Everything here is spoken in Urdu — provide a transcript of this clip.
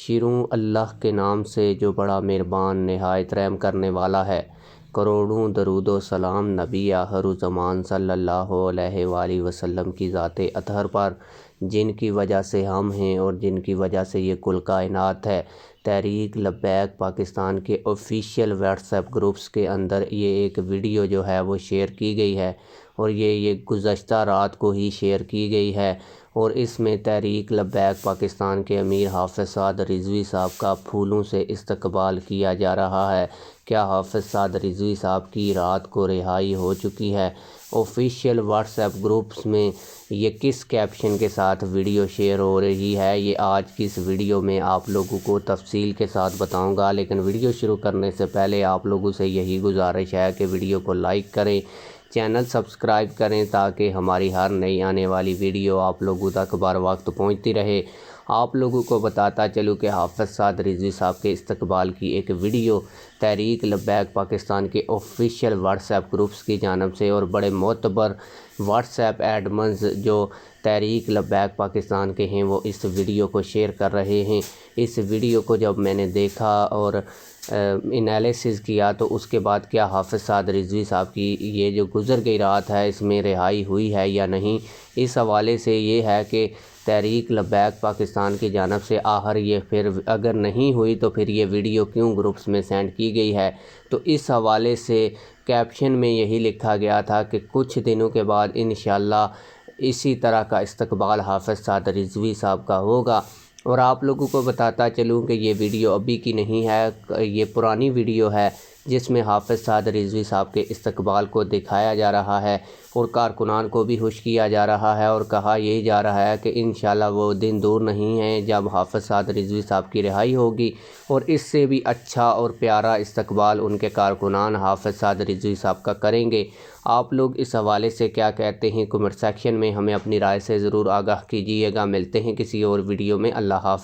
شروع اللہ کے نام سے جو بڑا مہربان نہایت رحم کرنے والا ہے۔ کروڑوں درود و سلام نبی آخر الزمان صلی اللہ علیہ وآلہ وسلم کی ذات اطہر پر، جن کی وجہ سے ہم ہیں اور جن کی وجہ سے یہ کل کائنات ہے۔ تحریک لبیک پاکستان کے آفیشیل واٹس ایپ گروپس کے اندر یہ ایک ویڈیو جو ہے وہ شیئر کی گئی ہے، اور یہ گزشتہ رات کو ہی شیئر کی گئی ہے، اور اس میں تحریک لبیک پاکستان کے امیر حافظ سعد رضوی صاحب کا پھولوں سے استقبال کیا جا رہا ہے۔ کیا حافظ سعد رضوی صاحب کی رات کو رہائی ہو چکی ہے؟ آفیشیل واٹس ایپ گروپس میں یہ کس کیپشن کے ساتھ ویڈیو شیئر ہو رہی ہے، یہ آج کی اس ویڈیو میں آپ لوگوں کو تفصیل کے ساتھ بتاؤں گا۔ لیکن ویڈیو شروع کرنے سے پہلے آپ لوگوں سے یہی گزارش ہے کہ ویڈیو کو لائک کریں، چینل سبسکرائب کریں تاکہ ہماری ہر نئی آنے والی ویڈیو آپ لوگوں تک بر وقت پہنچتی رہے۔ آپ لوگوں کو بتاتا چلوں کہ حافظ سعد رضوی صاحب کے استقبال کی ایک ویڈیو تحریک لبیک پاکستان کے آفیشیل واٹس ایپ گروپس کی جانب سے، اور بڑے معتبر واٹس ایپ ایڈمنز جو تحریک لبیک پاکستان کے ہیں وہ اس ویڈیو کو شیئر کر رہے ہیں۔ اس ویڈیو کو جب میں نے دیکھا اور انالیسز کیا تو اس کے بعد کیا حافظ سعد رضوی صاحب کی یہ جو گزر گئی رات ہے اس میں رہائی ہوئی ہے یا نہیں، اس حوالے سے یہ ہے کہ تحریک لبیک پاکستان کی جانب سے آخر یہ پھر اگر نہیں ہوئی تو پھر یہ ویڈیو کیوں گروپس میں سینڈ کی گئی ہے۔ تو اس حوالے سے کیپشن میں یہی لکھا گیا تھا کہ کچھ دنوں کے بعد انشاءاللہ اسی طرح کا استقبال حافظ سعد رضوی صاحب کا ہوگا۔ اور آپ لوگوں کو بتاتا چلوں کہ یہ ویڈیو ابھی کی نہیں ہے، یہ پرانی ویڈیو ہے جس میں حافظ سعد رضوی صاحب کے استقبال کو دکھایا جا رہا ہے، اور کارکنان کو بھی خوش کیا جا رہا ہے، اور کہا یہی جا رہا ہے کہ انشاءاللہ وہ دن دور نہیں ہیں جب حافظ سعد رضوی صاحب کی رہائی ہوگی، اور اس سے بھی اچھا اور پیارا استقبال ان کے کارکنان حافظ سعد رضوی صاحب کا کریں گے۔ آپ لوگ اس حوالے سے کیا کہتے ہیں کمنٹ سیکشن میں ہمیں اپنی رائے سے ضرور آگاہ کیجیے گا۔ ملتے ہیں کسی اور ویڈیو میں۔ اللہ حافظ۔